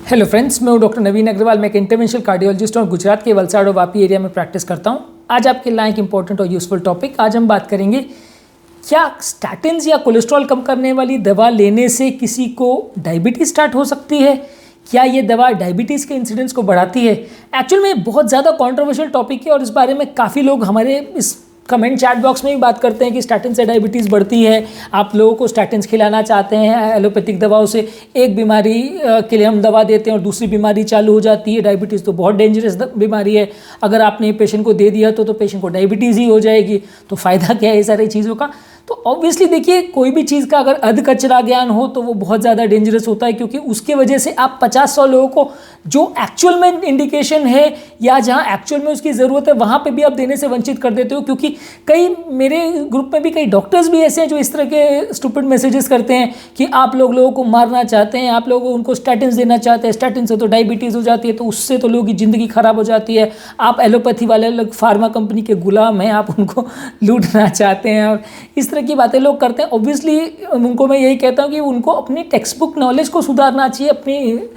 Hello friends, मैं हूं doctor नवीन अग्रवाल। मैं एक इंटरवेंशनल कार्डियोलॉजिस्ट और गुजरात के वलसाड़ और वापी एरिया में प्रैक्टिस करता हूं। आज आपके लिए एक इंपॉर्टेंट और यूजफुल टॉपिक। आज हम बात करेंगे क्या स्टैटिन्स या कोलेस्ट्रॉल कम करने वाली दवा लेने से किसी को डायबिटीज स्टार्ट हो सकती है। क्या ये दवा डायबिटीज़ के इंसिडेंस को बढ़ाती है। एक्चुअल में बहुत ज़्यादा कॉन्ट्रोवर्शियल टॉपिक है और इस बारे में काफ़ी लोग हमारे इस कमेंट चैट बॉक्स में भी बात करते हैं कि स्टैटिन से डायबिटीज़ बढ़ती है। आप लोगों को स्टैटिन्स खिलाना चाहते हैं एलोपैथिक दवाओं से। एक बीमारी के लिए हम दवा देते हैं और दूसरी बीमारी चालू हो जाती है। डायबिटीज़ तो बहुत डेंजरस बीमारी है। अगर आपने पेशेंट को दे दिया तो पेशेंट को डायबिटीज़ ही हो जाएगी। तो फ़ायदा क्या है ये सारी चीज़ों का। तो ऑब्वियसली देखिए, कोई भी चीज़ का अगर अध कचरा ज्ञान हो तो वो बहुत ज़्यादा डेंजरस होता है, क्योंकि उसके वजह से आप 50-100 लोगों को जो एक्चुअल में इंडिकेशन है या जहाँ एक्चुअल में उसकी ज़रूरत है वहाँ पे भी आप देने से वंचित कर देते हो। क्योंकि कई मेरे ग्रुप में भी कई डॉक्टर्स भी ऐसे हैं जो इस तरह के स्टूपिड मैसेजेस करते हैं कि आप लोगों को मारना चाहते हैं, आप लोग उनको स्टैटिन्स देना चाहते हैं, स्टैटिन से तो डायबिटीज़ हो जाती है, तो उससे तो लोगों की ज़िंदगी ख़राब हो जाती है। आप एलोपैथी वाले लोग फार्मा कंपनी के गुलाम हैं, आप उनको लूटना चाहते हैं और इस तरह की बातें लोग करते हैं। ऑब्वियसली उनको मैं यही कहता हूँ कि उनको अपनी टेक्स्ट बुक नॉलेज को सुधारना चाहिए। अपनी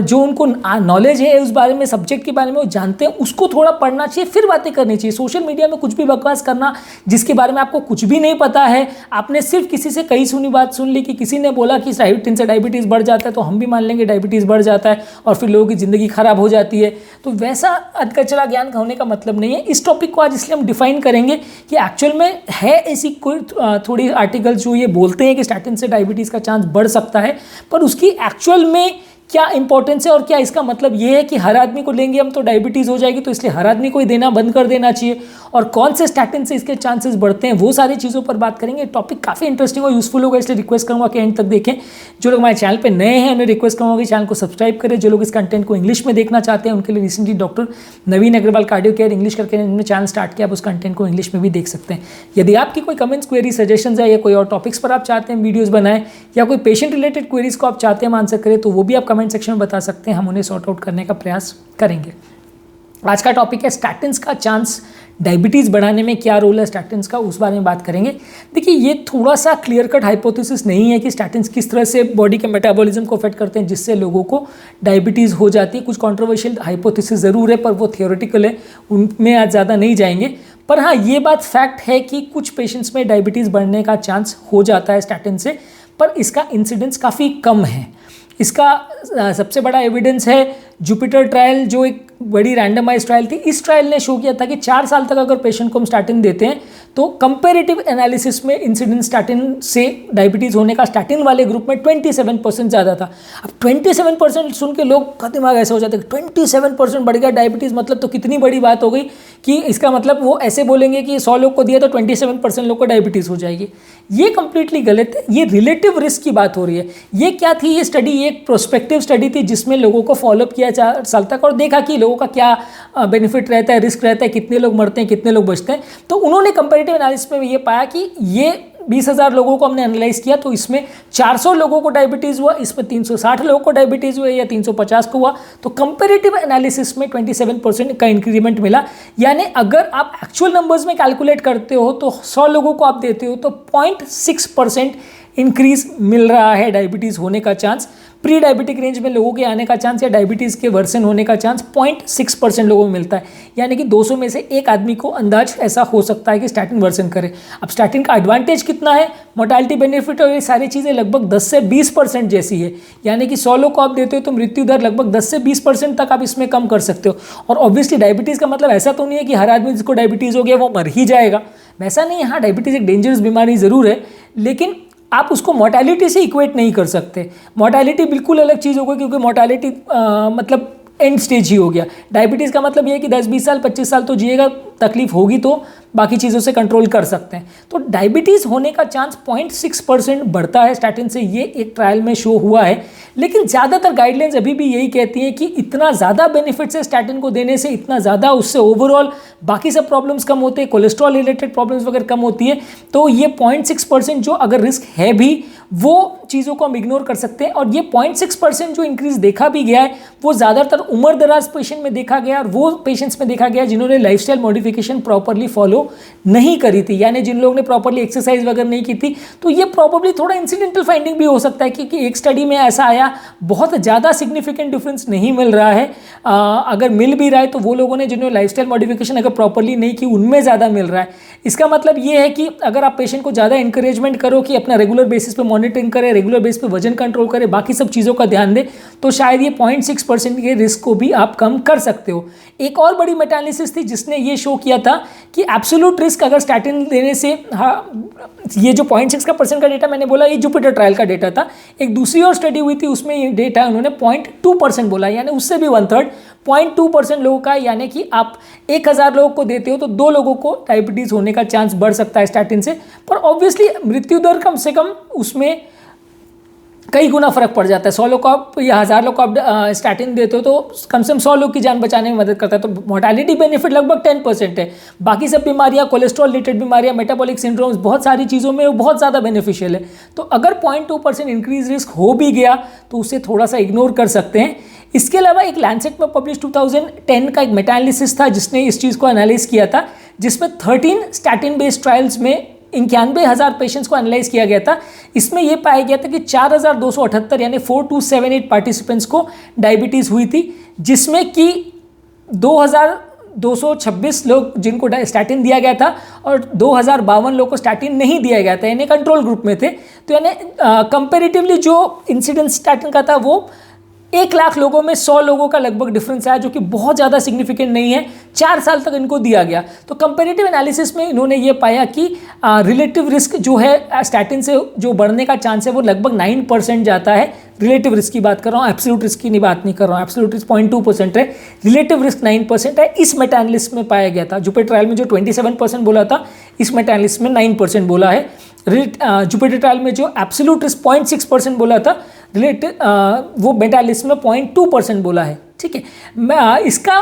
जो उनको नॉलेज है उस बारे में, सब्जेक्ट के बारे में वो जानते हैं, उसको थोड़ा पढ़ना चाहिए, फिर बातें करनी चाहिए। सोशल मीडिया में कुछ भी बकवास करना जिसके बारे में आपको कुछ भी नहीं पता है, आपने सिर्फ किसी से कहीं सुनी बात सुन ली कि किसी ने बोला कि स्टैटिन से डायबिटीज़ बढ़ जाता है तो हम भी मान लेंगे डायबिटीज़ बढ़ जाता है और फिर लोगों की ज़िंदगी खराब हो जाती है। तो वैसा अधकचरा ज्ञान होने का मतलब नहीं है। इस टॉपिक को आज इसलिए हम डिफाइन करेंगे कि एक्चुअल में है ऐसी कोई थोड़ी आर्टिकल जो ये बोलते हैं कि स्टैटिन से डायबिटीज़ का चांस बढ़ सकता है, पर उसकी एक्चुअल में क्या इंपॉर्टेंस है और क्या इसका मतलब ये है कि हर आदमी को लेंगे हम तो डायबिटीज़ हो जाएगी, तो इसलिए हर आदमी को ही देना बंद कर देना चाहिए, और कौन से स्टैटिन से इसके चांसेस बढ़ते हैं, वो सारी चीज़ों पर बात करेंगे। टॉपिक काफ़ी इंटरेस्टिंग और यूजफुल होगा, इसलिए रिक्वेस्ट करूँगा कि एंड तक देखें। जो लोग हमारे चैनल पर नए हैं उन्हें रिक्वेस्ट करूँगा कि चैनल को सब्सक्राइब करें। जो लोग इस कंटेंट को इंग्लिश में देखना चाहते हैं उनके लिए रिसेंटली डॉक्टर नवीन अग्रवाल कार्डियो केयर इंग्लिश करके इन्होंने चैनल स्टार्ट किया, आप उस कंटेंट को इंग्लिश में भी देख सकते हैं। यदि आपकी कोई कमेंट्स, क्वेरी, सजेशंस है या कोई और टॉपिक्स पर आप चाहते हैं वीडियोज़ बनाएं या कोई पेशेंट रिलेटेड क्वेरीज को आप चाहते हैं आंसर करें, तो वो भी आप कमेंट सेक्शन में बता सकते हैं, हम उन्हें सॉर्ट आउट करने का प्रयास करेंगे। आज का टॉपिक है स्टैटिन्स का चांस डायबिटीज़ बढ़ाने में, क्या रोल है स्टैटिन्स का, उस बारे में बात करेंगे। देखिए, ये थोड़ा सा क्लियर कट हाइपोथेसिस नहीं है कि स्टैटिन्स किस तरह से बॉडी के मेटाबॉलिज्म को अफेक्ट करते हैं जिससे लोगों को डायबिटीज़ हो जाती है। कुछ कंट्रोवर्शियल हाइपोथेसिस ज़रूर है पर वो थियोरेटिकल है, उनमें आज ज़्यादा नहीं जाएंगे। पर हाँ, ये बात फैक्ट है कि कुछ पेशेंट्स में डायबिटीज़ बढ़ने का चांस हो जाता है स्टैटिन से, पर इसका इंसिडेंस काफ़ी कम है। इसका सबसे बड़ा एविडेंस है जुपिटर ट्रायल, जो एक बड़ी रैंडमाइज ट्रायल थी। इस ट्रायल ने शो किया था कि 4 साल तक अगर पेशेंट को हम स्टैटिन देते हैं तो कंपैरेटिव एनालिसिस में इंसिडेंस स्टैटिन से डायबिटीज़ होने का स्टैटिन वाले ग्रुप में 27% ज़्यादा था। अब 27% सुन के लोग का दिमाग ऐसा हो जाता है कि 27% बढ़ गया डायबिटीज़, मतलब तो कितनी बड़ी बात हो गई कि इसका मतलब वो ऐसे बोलेंगे कि 100 लोग को दिया तो 27% लोग को डायबिटीज़ हो जाएगी। ये कंप्लीटली गलत है। ये रिलेटिव रिस्क की बात हो रही है। ये क्या थी ये स्टडी? एक प्रोस्पेक्टिव स्टडी थी जिसमें लोगों को फॉलोअप किया 4 साल तक और देखा कि लोगों का क्या बेनिफिट रहता है, रिस्क रहता है, कितने लोग मरते हैं, कितने लोग बचते हैं। तो उन्होंने कंपैरेटिव एनालिसिस में ये पाया कि ये 20,000 लोगों को हमने एनालाइज किया तो इसमें 400 लोगों को डायबिटीज़ हुआ, इसमें 360 लोगों को डायबिटीज़ हुआ या 350 को हुआ। तो कंपैरेटिव एनालिसिस में 27% का इंक्रीमेंट मिला। यानी अगर आप एक्चुअल नंबर्स में कैलकुलेट करते हो तो 100 लोगों को आप देते हो तो 0.6% इंक्रीज मिल रहा है डायबिटीज़ होने का चांस। प्री डायबिटिक रेंज में लोगों के आने का चांस या डायबिटीज़ के वर्सन होने का चांस 0.6% लोगों में मिलता है। यानी कि 200 में से एक आदमी को अंदाज ऐसा हो सकता है कि स्टैटिन वर्सन करे। अब स्टैटिन का एडवांटेज कितना है, मोर्टालिटी बेनिफिट और ये सारी चीज़ें लगभग 10 से 20% जैसी है। यानी कि 100 लोग को आप देते हो तो मृत्यु दर लगभग 10 से 20% तक आप इसमें कम कर सकते हो। और ऑब्वियसली डायबिटीज़ का मतलब ऐसा तो नहीं है कि हर आदमी जिसको डायबिटीज़ हो गया वो मर ही जाएगा, वैसा नहीं है। हाँ, डायबिटीज़ एक डेंजरस बीमारी ज़रूर है, लेकिन आप उसको मोर्टालिटी से इक्वेट नहीं कर सकते। मोर्टालिटी बिल्कुल अलग चीज़ होगी, क्योंकि मोर्टालिटी मतलब एंड स्टेज ही हो गया। डायबिटीज़ का मतलब ये है कि 10-20 साल 25 साल तो जिएगा, तकलीफ होगी तो बाकी चीज़ों से कंट्रोल कर सकते हैं। तो डायबिटीज़ होने का चांस 0.6% बढ़ता है स्टैटिन से, ये एक ट्रायल में शो हुआ है। लेकिन ज़्यादातर गाइडलाइंस अभी भी यही कहती हैं कि इतना ज़्यादा बेनिफिट्स है स्टैटिन को देने से, इतना ज़्यादा उससे ओवरऑल बाकी सब प्रॉब्लम्स कम होते हैं, कोलेस्ट्रॉल रिलेटेड प्रॉब्लम्स वगैरह कम होती है। तो ये 0.6% जो अगर रिस्क है भी वो चीज़ों को हम इग्नोर कर सकते हैं। और ये 0.6% जो इंक्रीज देखा भी गया है वो ज़्यादातर उम्र दराज पेशेंट में देखा गया और वो पेशेंट्स में देखा गया जिन्होंने lifestyle modification modification properly follow नहीं करी थी, यानी जिन लोगों ने प्रॉपरली एक्सरसाइज वगैरह नहीं की थी, तो ये प्रॉबली थोड़ा इंसिडेंटल फाइंडिंग भी हो सकता है क्योंकि एक स्टडी में ऐसा आया, बहुत ज़्यादा सिग्निफिकेंट डिफरेंस नहीं मिल रहा है। अगर मिल भी रहा है तो वो लोगों ने जिन्होंने लाइफस्टाइल मॉडिफिकेशन अगर प्रॉपरली नहीं की उनमें ज़्यादा मिल रहा है। इसका मतलब ये है कि अगर आप पेशेंट को ज़्यादा इंकरेजमेंट करो कि अपना रेगुलर बेसिस पे मॉनिटरिंग करे, रेगुलर बेसिस पे वजन कंट्रोल करे, बाकी सब चीज़ों का ध्यान दे, तो शायद ये 0.6% के रिस्क को भी आप कम कर सकते हो। एक और बड़ी मेटा एनालिसिस थी जिसने ये शो किया था कि एब्सोल्यूट रिस्क अगर स्टैटिन देने से, ये जो 0.6% का डेटा मैंने बोला ये जुपिटर ट्रायल का डेटा था। एक दूसरी और स्टडी हुई थी उसमें ये डेटा उन्होंने 0.2% बोला, यानी उससे भी 1/3 0.2% लोगों का, यानी कि आप 1000 लोगों को देते हो तो 2 लोगों को डायबिटीज़ होने का चांस बढ़ सकता है स्टैटिन से। पर ऑब्वियसली मृत्यु दर कम से कम उसमें कई गुना फर्क पड़ जाता है। 100 लोग को आप या 1000 लोग को आप स्टैटिन देते हो तो कम से कम 100 लोग की जान बचाने में मदद करता है। तो मोर्टालिटी बेनिफिट लगभग 10% है। बाकी सब बीमारियां, कोलेस्ट्रॉल रिलेटेड बीमारियां, मेटाबॉलिक सिंड्रोम्स, बहुत सारी चीज़ों में वो बहुत ज़्यादा बेनिफिशियल है। तो अगर 0.2% इंक्रीज रिस्क हो भी गया तो उसे थोड़ा सा इग्नोर कर सकते हैं। इसके अलावा एक लैंसेट में पब्लिश 2010 का एक मेटा एनालिसिस था जिसने इस चीज़ को एनालाइज किया था, जिसमें 13 स्टैटिन बेस्ड ट्रायल्स में 91,000 पेशेंट्स को एनालाइज किया गया था। इसमें यह पाया गया था कि 4,278 यानी 4278 पार्टिसिपेंट्स को डायबिटीज़ हुई थी, जिसमें कि 2,226 लोग जिनको स्टैटिन दिया गया था और 2,052 लोग को स्टैटिन नहीं दिया गया था, यानी कंट्रोल ग्रुप में थे। तो यानी कंपेरेटिवली जो इंसिडेंस स्टैटिन का था वो 1,00,000 लोगों में 100 लोगों का लगभग डिफरेंस आया, जो कि बहुत ज़्यादा सिग्निफिकेंट नहीं है। 4 साल तक इनको दिया गया। तो कंपेरेटिव एनालिसिस में इन्होंने ये पाया कि रिलेटिव रिस्क जो है स्टैटिन से जो बढ़ने का चांस है वो लगभग 9% जाता है। रिलेटिव रिस्क की बात कर रहा हूँ, एब्सोल्यूट रिस्क की नहीं बात नहीं कर रहा हूँ। एब्सोल्यूट रिस्क 0.2% है, रिलेटिव रिस्क 9% है। इस मेटा एनालिसिस में पाया गया था। जुपिटर ट्रायल में जो 27% बोला था, इस मेटा एनालिसिस में 9% बोला है। जुपिटर ट्रायल में जो एब्सोल्यूट रिस्क 0.6% बोला था, वो मेटा एनालिसिस में 0.2% बोला है। ठीक है, इसका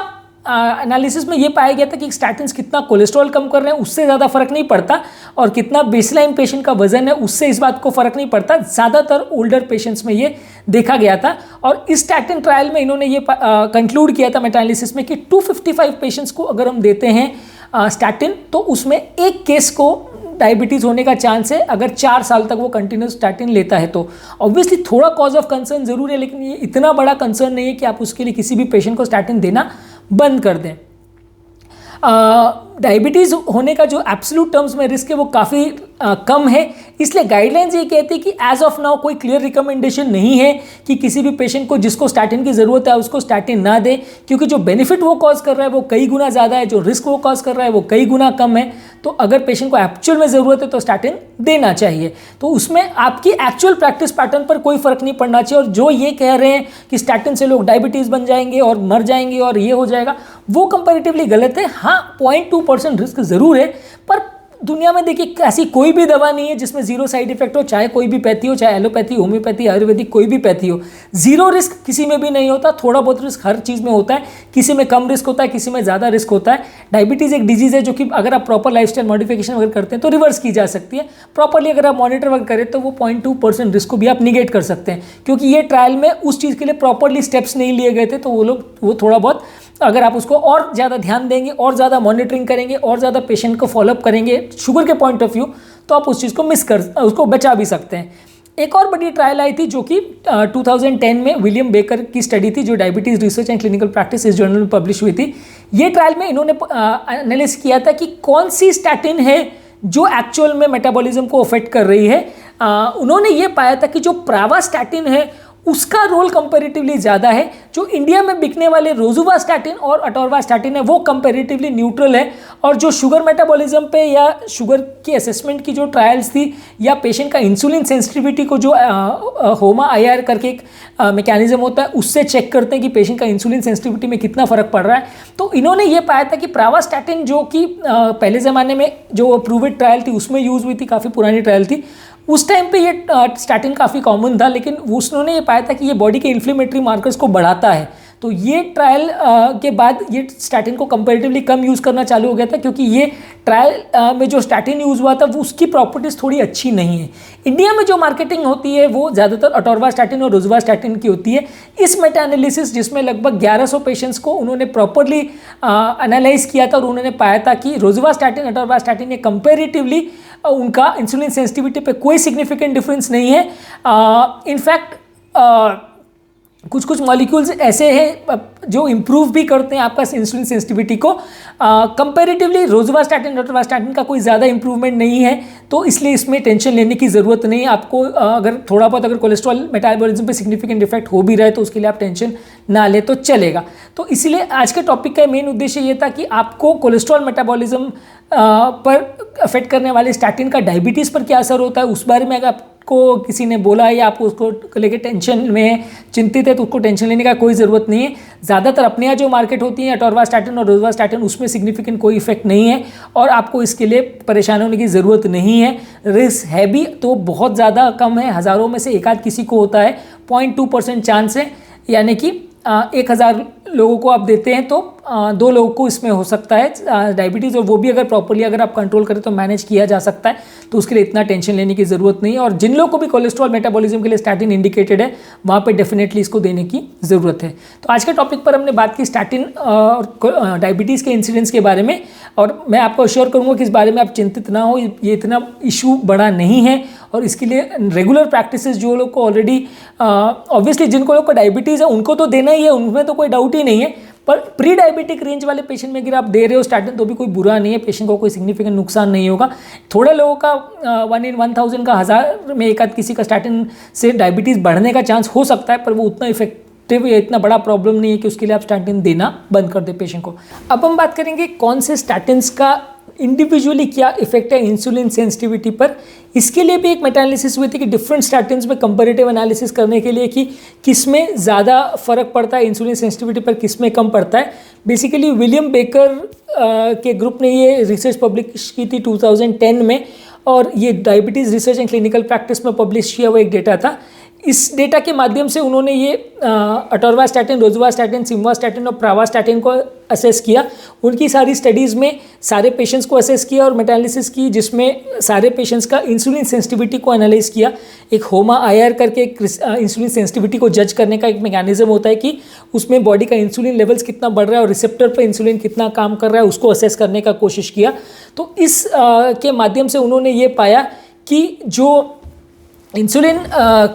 एनालिसिस में ये पाया गया था कि स्टैटिन्स कितना कोलेस्ट्रॉल कम कर रहे हैं उससे ज़्यादा फर्क नहीं पड़ता, और कितना बेसलाइन पेशेंट का वजन है उससे इस बात को फर्क नहीं पड़ता। ज़्यादातर ओल्डर पेशेंट्स में ये देखा गया था। और इस स्टैटिन ट्रायल में इन्होंने ये कंक्लूड किया था मेटा एनालिसिस में कि 255 पेशेंट्स को अगर हम देते हैं स्टैटिन तो उसमें एक केस को डायबिटीज़ होने का चांस है अगर 4 साल तक वो कंटिन्यूस स्टैटिन लेता है तो। ऑब्वियसली थोड़ा कॉज ऑफ कंसर्न ज़रूर है, लेकिन ये इतना बड़ा कंसर्न नहीं है कि आप उसके लिए किसी भी पेशेंट को स्टैटिन देना बंद कर दें। डायबिटीज़ होने का जो एब्सोल्यूट टर्म्स में रिस्क है वो काफ़ी कम है, इसलिए गाइडलाइंस ये कहती है कि एज ऑफ नाउ कोई क्लियर रिकमेंडेशन नहीं है कि किसी भी पेशेंट को जिसको स्टैटिन की ज़रूरत है उसको स्टैटिन ना दे, क्योंकि जो बेनिफिट वो कॉज कर रहा है वो कई गुना ज़्यादा है, जो रिस्क वो कॉज कर रहा है वो कई गुना कम है। तो अगर पेशेंट को एक्चुअल में ज़रूरत है तो स्टैटिन देना चाहिए। तो उसमें आपकी एक्चुअल प्रैक्टिस पैटर्न पर कोई फ़र्क नहीं पड़ना चाहिए। और जो ये कह रहे हैं कि स्टैटिन से लोग डायबिटीज़ बन जाएंगे और मर जाएंगे और ये हो जाएगा, वो कंपैरेटिवली गलत है। हाँ, 0.2% रिस्क ज़रूर है, पर दुनिया में देखिए ऐसी कोई भी दवा नहीं है जिसमें जीरो साइड इफेक्ट हो, चाहे कोई भी पैथी हो, चाहे एलोपैथी, होम्योपैथी, आयुर्वेदिक, कोई भी पैथी हो। जीरो रिस्क किसी में भी नहीं होता, थोड़ा बहुत रिस्क हर चीज़ में होता है। किसी में कम रिस्क होता है, किसी में ज़्यादा रिस्क होता है। डायबिटीज़ एक डिजीज़ है जो कि अगर आप प्रॉपर लाइफस्टाइल मॉडिफिकेशन अगर करते हैं तो रिवर्स की जा सकती है। प्रॉपरली अगर आप मॉनिटर वर्क करें तो वो 0.2% रिस्क को भी आप निगेट कर सकते हैं, क्योंकि ये ट्रायल में उस चीज़ के लिए प्रॉपरली स्टेप्स नहीं लिए गए थे। तो वो थोड़ा बहुत अगर आप उसको और ज़्यादा ध्यान देंगे, और ज़्यादा मॉनिटरिंग करेंगे, और ज़्यादा पेशेंट को फॉलोअप करेंगे शुगर के पॉइंट ऑफ व्यू, तो आप उस चीज़ को उसको बचा भी सकते हैं। एक और बड़ी ट्रायल आई थी जो कि 2010 में विलियम बेकर की स्टडी थी, जो diabetes research and clinical practice इस जर्नल में पब्लिश हुई थी। ये ट्रायल में इन्होंने एनालिसिस किया था कि कौन सी स्टैटिन है जो एक्चुअल में मेटाबॉलिज्म को अफेक्ट कर रही है। उन्होंने ये पाया था कि जो प्रावास्टैटिन है उसका रोल कंपैरेटिवली ज़्यादा है। जो इंडिया में बिकने वाले रोजुवास्टैटिन और अटोरवास्टैटिन है वो कंपैरेटिवली न्यूट्रल है। और जो शुगर मेटाबॉलिज्म पे या शुगर की असेसमेंट की जो ट्रायल्स थी, या पेशेंट का इंसुलिन सेंसिटिविटी को जो होमा IR करके एक मैकेनिज्म होता है उससे चेक करते हैं कि पेशेंट का इंसुलिन सेंसिटिविटी में कितना फ़र्क पड़ रहा है। तो इन्होंने ये पाया था कि प्रावास्टैटिन जो कि पहले ज़माने में जो अप्रूव्ड ट्रायल थी उसमें यूज़ हुई थी, काफ़ी पुरानी ट्रायल थी, उस टाइम पे ये स्टैटिन काफ़ी कॉमन था, लेकिन उन्होंने ये पाया था कि ये बॉडी के इन्फ्लेमेटरी मार्कर्स को बढ़ाता है। तो ये ट्रायल के बाद ये स्टैटिन को कंपैरेटिवली कम यूज़ करना चालू हो गया था, क्योंकि ये ट्रायल में जो स्टैटिन यूज़ हुआ था वो उसकी प्रॉपर्टीज़ थोड़ी अच्छी नहीं है। इंडिया में जो मार्केटिंग होती है वो ज़्यादातर अटोरवास्टैटिन और रोज़ुवास्टैटिन की होती है। इस मेटा एनालिसिस जिसमें लगभग 1100 पेशेंट्स को उन्होंने प्रॉपरली एनालाइज किया था और उन्होंने पाया था कि रोज़ुवास्टैटिन अटोरवास्टैटिन ये कंपेरेटिवली उनका इंसुलिन सेंसिटिविटी पे कोई सिग्निफिकेंट डिफरेंस नहीं है। इनफैक्ट कुछ कुछ मॉलिक्यूल्स ऐसे हैं जो इम्प्रूव भी करते हैं आपका इंसुलिन सेंसिटिविटी को। कंपैरेटिवली रोज़ुवास्टैटिन अटोरवास्टैटिन का कोई ज़्यादा इंप्रूवमेंट नहीं है, तो इसलिए इसमें टेंशन लेने की ज़रूरत नहीं है आपको। अगर थोड़ा बहुत अगर कोलेस्ट्रॉल मेटाबॉलिज्म पे सिग्निफिकेंट इफेक्ट हो भी रहा है तो उसके लिए आप टेंशन ना ले तो चलेगा। तो इसीलिए आज के टॉपिक का मेन उद्देश्य ये था कि आपको कोलेस्ट्रॉल मेटाबॉलिज्म पर अफेक्ट करने वाले स्टैटिन का डायबिटीज़ पर क्या असर होता है उस बारे में अगर आपको किसी ने बोला है या आप उसको लेके टेंशन में चिंतित है तो उसको टेंशन लेने का कोई ज़रूरत नहीं है। ज़्यादातर अपने यहाँ जो मार्केट होती है अटोरवास्टैटिन और रोज़ुवास्टैटिन उसमें सिग्निफिकेंट कोई इफेक्ट नहीं है और आपको इसके लिए परेशान होने की ज़रूरत नहीं है। रिस्क है भी तो बहुत ज़्यादा कम है, हज़ारों में से एक आध किसी को होता है, 0.2% चांस है, यानी कि 1000 लोगों को आप देते हैं तो 2 लोगों को इसमें हो सकता है डायबिटीज़, और वो भी अगर प्रॉपर्ली अगर आप कंट्रोल करें तो मैनेज किया जा सकता है, तो उसके लिए इतना टेंशन लेने की ज़रूरत नहीं है। और जिन लोगों को भी कोलेस्ट्रॉल मेटाबॉलिज्म के लिए स्टैटिन इंडिकेटेड है वहाँ पे डेफिनेटली इसको देने की ज़रूरत है। तो आज के टॉपिक पर हमने बात की स्टैटिन और डायबिटीज़ के इंसिडेंस के बारे में, और मैं आपको अश्योर करूँगा कि इस बारे में आप चिंतित ना हो, ये इतना इशू बड़ा नहीं है और इसके लिए रेगुलर प्रैक्टिसेस जो लोग को ऑलरेडी ऑब्वियसली जिनको लोग को डायबिटीज़ है उनको तो देना ही है, उनमें तो कोई डाउट ही नहीं है, पर प्री डायबिटिक रेंज वाले पेशेंट में अगर आप दे रहे हो स्टैटिन तो भी कोई बुरा नहीं है, पेशेंट को कोई सिग्निफिकेंट नुकसान नहीं होगा। थोड़े लोगों का 1 in 1000 का 1000 में एक आध किसी का स्टैटिन से डायबिटीज़ बढ़ने का चांस हो सकता है, पर वो उतना इफेक्टिव या इतना बड़ा प्रॉब्लम नहीं है कि उसके लिए आप स्टैटिन देना बंद कर दे पेशेंट को। अब हम बात करेंगे कौन से स्टैटिन्स का इंडिविजुअली क्या इफेक्ट है इंसुलिन सेंसिटिविटी पर। इसके लिए भी एक मेटा एनालिसिस हुई थी कि डिफरेंट स्टैटिन्स में कंपैरेटिव एनालिसिस करने के लिए कि किसमें ज़्यादा फर्क पड़ता है इंसुलिन सेंसिटिविटी पर, किसमें कम पड़ता है। बेसिकली विलियम बेकर के ग्रुप ने ये रिसर्च पब्लिश की थी 2010 में, और ये diabetes research and clinical practice में पब्लिश किया हुआ एक डेटा था। इस डेटा के माध्यम से उन्होंने ये अटोरवास्टैटिन, रोज़ुवास्टैटिन, सिम्वास्टैटिन और प्रावास्टैटिन को असेस किया। उनकी सारी स्टडीज़ में सारे पेशेंट्स को असेस किया और मेटा एनालिसिस की, जिसमें सारे पेशेंट्स का इंसुलिन सेंसिटिविटी को एनालाइज किया। एक होमा आईआर करके एक इंसुलिन सेंसिटिविटी को जज करने का एक मैकेनिज्म होता है कि उसमें बॉडी का इंसुलिन लेवल्स कितना बढ़ रहा है और रिसेप्टर पर इंसुलिन कितना काम कर रहा है, उसको असेस करने का कोशिश किया। तो इस के माध्यम से उन्होंने ये पाया कि जो इंसुलिन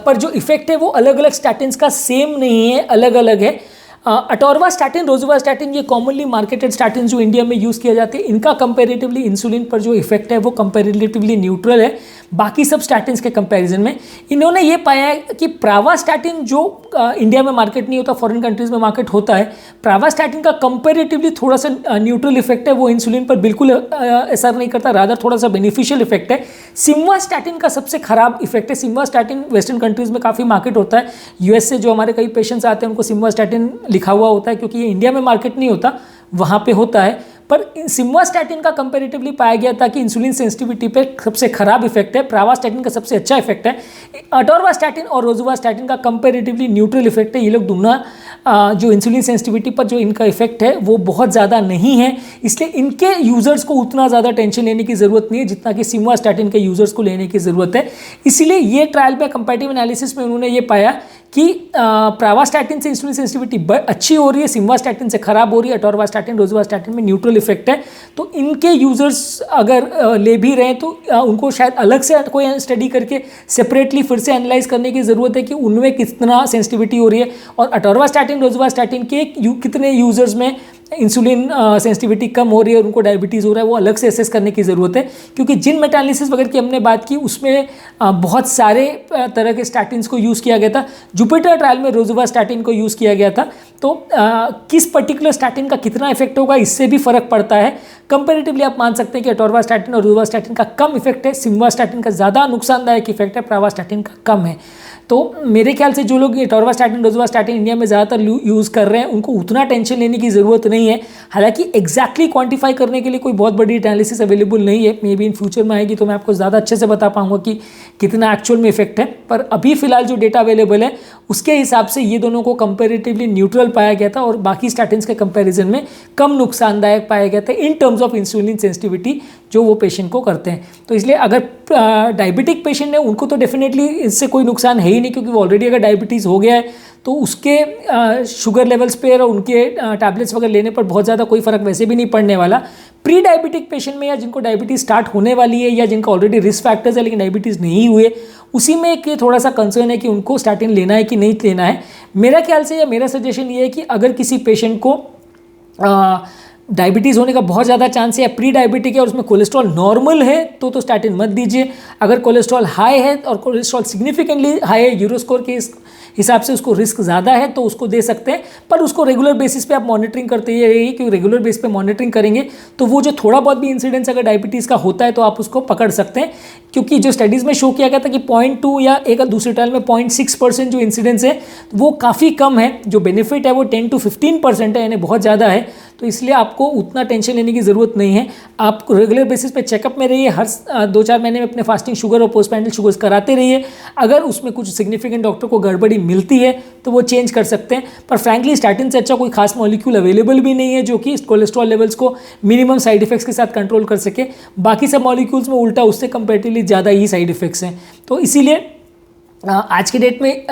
पर जो इफेक्ट है वो अलग अलग स्टैटिन्स का सेम नहीं है, अलग अलग है। अटोरवास्टैटिन, रोज़ुवास्टैटिन ये कॉमनली मार्केटेड स्टैटिन जो इंडिया में यूज़ किया जाते हैं, इनका कंपैरेटिवली इंसुलिन पर जो इफेक्ट है वो कंपैरेटिवली न्यूट्रल है बाकी सब स्टैटिन्स के कंपैरिजन में। इन्होंने ये पाया है कि प्रावास्टैटिन जो इंडिया में मार्केट नहीं होता, फॉरेन कंट्रीज़ में मार्केट होता है, प्रावास्टैटिन का कंपैरेटिवली थोड़ा सा न्यूट्रल इफेक्ट है, वो इंसुलिन पर बिल्कुल असर नहीं करता, रादर थोड़ा सा बेनिफिशियल इफेक्ट है। सिम्वास्टैटिन का सबसे खराब इफेक्ट है। सिम्वास्टैटिन वेस्टर्न कंट्रीज़ में काफ़ी मार्केट होता है, यूएस से जो हमारे कई पेशेंट्स आते हैं उनको सिम्वास्टैटिन लिखा हुआ होता है, क्योंकि ये इंडिया में मार्केट नहीं होता, वहाँ पे होता है। पर सिम्वास्टैटिन का कंपैरेटिवली पाया गया था कि इंसुलिन सेंसिटिविटी पे सबसे खराब इफेक्ट है, प्रावास्टैटिन का सबसे अच्छा इफेक्ट है। अटोरवास्टैटिन और रोज़ुवास्टैटिन का कंपैरेटिवली न्यूट्रल इफेक्ट है। ये लोग दोनों जो इंसुलिन सेंसिटिविटी पर जो इनका इफेक्ट है वो बहुत ज़्यादा नहीं है, इसलिए इनके यूज़र्स को उतना ज़्यादा टेंशन लेने की ज़रूरत नहीं है जितना कि सिम्वास्टैटिन के यूज़र्स को लेने की ज़रूरत है। इसीलिए ये ट्रायल में कंपैरेटिव एनालिसिस में उन्होंने ये पाया कि प्रावास्टैटिन से इंसुलिन सेंसिटिविटी अच्छी हो रही है, सिम्वास्टैटिन से खराब हो रही है, अटोरवास्टैटिन, रोज़ुवास्टैटिन में न्यूट्रल इफेक्ट है। तो इनके यूज़र्स अगर ले भी रहे हैं तो उनको शायद अलग से कोई स्टडी करके सेपरेटली फिर से एनालाइज करने की ज़रूरत है कि उनमें कितना सेंसिटिविटी हो रही है, और अटोरवास्टैटिन, रोज़ुवास्टैटिन के कितने यूज़र्स में इंसुलिन सेंसिटिविटी कम हो रही है और उनको डायबिटीज़ हो रहा है, वो अलग से एसेस करने की ज़रूरत है। क्योंकि जिन मेटा एनालिसिस वगैरह की हमने बात की उसमें बहुत सारे तरह के स्टैटिन्स को यूज़ किया गया था। जुपिटर ट्रायल में रोज़ुवास्टैटिन को यूज़ किया गया था। तो किस पर्टिकुलर स्टैटिन का कितना इफेक्ट होगा इससे भी फ़र्क पड़ता है। कंपैरेटिवली आप मान सकते हैं कि अटोरवास्टैटिन और रोज़ुवास्टैटिन का कम इफेक्ट है, सिम्वास्टैटिन का ज़्यादा नुकसानदायक इफेक्ट है, प्रावास्टैटिन का कम है। तो मेरे ख्याल से जो लोग ये टॉर्वास्टैटिन रोजुवास्टैटिन इंडिया में ज़्यादातर यूज़ कर रहे हैं उनको उतना टेंशन लेने की ज़रूरत नहीं है। हालांकि एग्जैक्टली क्वांटिफाई करने के लिए कोई बहुत बड़ी एनालिसिस अवेलेबल नहीं है, मे बी इन फ्यूचर में आएगी तो मैं आपको ज़्यादा अच्छे से बता पाऊंगा कि कितना एक्चुअल में इफेक्ट है। पर अभी फिलहाल जो डेटा अवेलेबल है उसके हिसाब से ये दोनों को कंपेरेटिवली न्यूट्रल पाया गया था और बाकी स्टैटिन्स के कंपैरिजन में कम नुकसानदायक पाया गया था in terms of insulin sensitivity जो वो पेशेंट को करते हैं। तो इसलिए अगर डायबिटिक पेशेंट है उनको तो डेफिनेटली इससे कोई नुकसान है ही नहीं, क्योंकि वो ऑलरेडी अगर डायबिटीज़ हो गया है तो उसके शुगर लेवल्स पे और उनके टैबलेट्स वगैरह लेने पर बहुत ज़्यादा कोई फ़र्क वैसे भी नहीं पड़ने वाला। प्री डायबिटिक पेशेंट में या जिनको डायबिटीज़ स्टार्ट होने वाली है या जिनका ऑलरेडी रिस्क फैक्टर्स है लेकिन डायबिटीज़ नहीं हुए, उसी में एक थोड़ा सा कंसर्न है कि उनको स्टैटिन लेना है कि नहीं लेना है। मेरा ख्याल से या मेरा सजेशन ये है कि अगर किसी पेशेंट को डायबिटीज़ होने का बहुत ज़्यादा चांस है या प्री डायबिटिक है और उसमें कोलेस्ट्रॉल नॉर्मल है तो स्टैटिन मत दीजिए। अगर कोलेस्ट्रॉल हाई है और कोलेस्ट्रॉल सिग्निफिकेंटली हाई है, यूरोस्कोर के हिसाब से उसको रिस्क ज़्यादा है तो उसको दे सकते हैं, पर उसको रेगुलर बेसिस पे आप मॉनिटरिंग करते रहिए, क्योंकि रेगुलर बेस पे मॉनिटरिंग करेंगे तो वो जो थोड़ा बहुत भी इंसिडेंस अगर डायबिटीज़ का होता है तो आप उसको पकड़ सकते हैं। क्योंकि जो स्टडीज़ में शो किया गया था कि 0.2 या एक दूसरे ट्रायल में 0.6% जो इंसिडेंस है वो काफ़ी कम है, जो बेनिफिट है वो 10 to 15% है, यानी बहुत ज़्यादा है। तो इसलिए आपको उतना टेंशन लेने की ज़रूरत नहीं है। आप रेगुलर बेसिस पे चेकअप में रहिए, हर 2-4 महीने में अपने फास्टिंग शुगर और पोस्टपैंडल शुगर्स कराते रहिए। अगर उसमें कुछ सिग्निफिकेंट डॉक्टर को गड़बड़ी मिलती है तो वो चेंज कर सकते हैं, पर फ्रैंकली स्टैटिन से अच्छा कोई खास मॉलिक्यूल अवेलेबल भी नहीं है जो कि कोलेस्ट्रॉल लेवल्स को मिनिमम साइड इफेक्ट्स के साथ कंट्रोल कर सके। बाकी सब मॉलिक्यूल्स में उल्टा उससे कंपेरेटिवली ज़्यादा ही साइड इफेक्ट्स हैं। तो इसीलिए आज के डेट में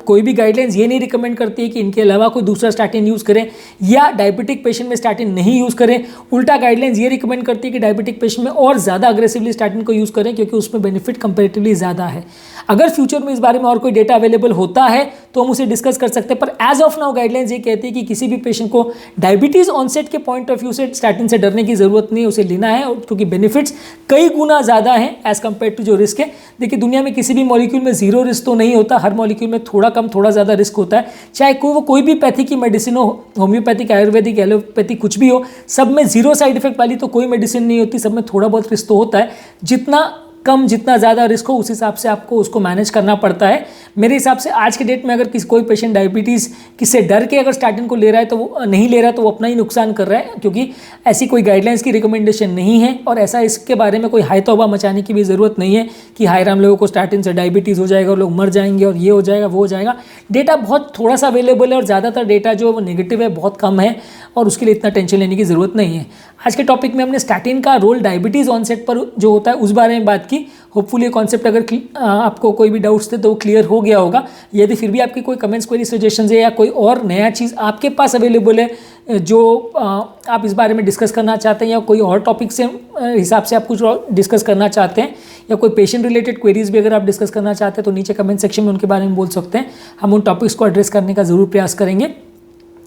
कोई भी गाइडलाइंस ये नहीं रिकमेंड करती है कि इनके अलावा कोई दूसरा स्टैटिन यूज़ करें या डायबिटिक पेशेंट में स्टैटिन नहीं यूज़ करें। उल्टा गाइडलाइंस ये रिकमेंड करती है कि डायबिटिक पेशेंट में और ज़्यादा अग्रेसिवली स्टैटिन को यूज़ करें, क्योंकि उसमें बेनिफिट कंपेरेटिवली ज़्यादा है। अगर फ्यूचर में इस बारे में और कोई डेटा अवेलेबल होता है तो हम उसे डिस्कस कर सकते हैं, पर एज ऑफ नाउ गाइडलाइंस ये कहती है कि किसी भी पेशेंट को डायबिटीज़ ऑनसेट के पॉइंट ऑफ व्यू से स्टैटिन से डरने की ज़रूरत नहीं है, उसे लेना है, क्योंकि बेनिफिट्स कई गुना ज़्यादा हैं एज कम्पेयर टू जो रिस्क है। देखिए, दुनिया में किसी भी मॉलिक्यूल में जीरो रिस्क तो नहीं होता, हर मॉलिक्यूल में थोड़ा कम थोड़ा ज़्यादा रिस्क होता है। चाहे कोई भी पैथी की मेडिसिन हो, होम्योपैथिक, आयुर्वेदिक, एलोपैथिक, कुछ भी हो, सब में जीरो साइड इफेक्ट वाली तो कोई मेडिसिन नहीं होती, सब में थोड़ा बहुत रिस्क तो होता है। जितना कम जितना ज़्यादा रिस्क हो उस हिसाब से आपको उसको मैनेज करना पड़ता है। मेरे हिसाब से आज के डेट में अगर कोई पेशेंट डायबिटीज़ किससे डर के अगर स्टैटिन को ले रहा है तो वो नहीं ले रहा है तो वो अपना ही नुकसान कर रहा है, क्योंकि ऐसी कोई गाइडलाइंस की रिकमेंडेशन नहीं है और ऐसा इसके बारे में कोई हाई तौबा मचाने की भी ज़रूरत नहीं है कि हाय राम लोगों को स्टैटिन से डायबिटीज़ हो जाएगा और लोग मर जाएंगे और ये हो जाएगा वो हो जाएगा। डेटा बहुत थोड़ा सा अवेलेबल है और ज़्यादातर डेटा जो है वो नेगेटिव है, बहुत कम है, और उसके लिए इतना टेंशन लेने की ज़रूरत नहीं है। आज के टॉपिक में हमने स्टैटिन का रोल डायबिटीज़ ऑनसेट पर जो होता है उस बारे में बात की। होपफुली ये कॉन्सेप्ट अगर आपको कोई भी डाउट्स थे तो वो क्लियर हो गया होगा। यदि फिर भी आपकी कोई कमेंट्स, क्वेरी, सजेशंस है या कोई और नया चीज़ आपके पास अवेलेबल है जो आप इस बारे में डिस्कस करना चाहते हैं या कोई और टॉपिक से हिसाब से आप कुछ डिस्कस करना चाहते हैं या कोई पेशेंट रिलेटेड क्वेरीज भी अगर आप डिस्कस करना चाहते हैं तो नीचे कमेंट सेक्शन में उनके बारे में बोल सकते हैं। हम उन टॉपिक्स को एड्रेस करने का ज़रूर प्रयास करेंगे।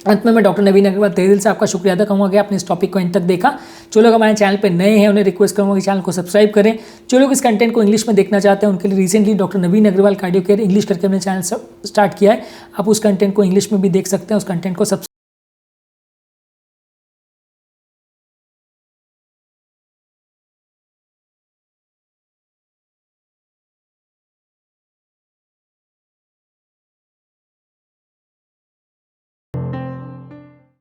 अंत में मैं डॉक्टर नवीन अग्रवाल तहे दिल से आपका शुक्रिया अदा कहूँगा कि आपने इस टॉपिक को एंड तक देखा। जो लोग हमारे चैनल पे नए हैं उन्हें रिक्वेस्ट करूँगा कि चैनल को सब्सक्राइब करें। जो लोग इस कंटेंट को इंग्लिश में देखना चाहते हैं उनके लिए रिसेंटली डॉक्टर नवीन अग्रवाल कार्डियो केयर इंग्लिश करके हमने चैनल स्टार्ट किया है। आप उस कंटेंट को इंग्लिश में भी देख सकते हैं, उस कंटेंट को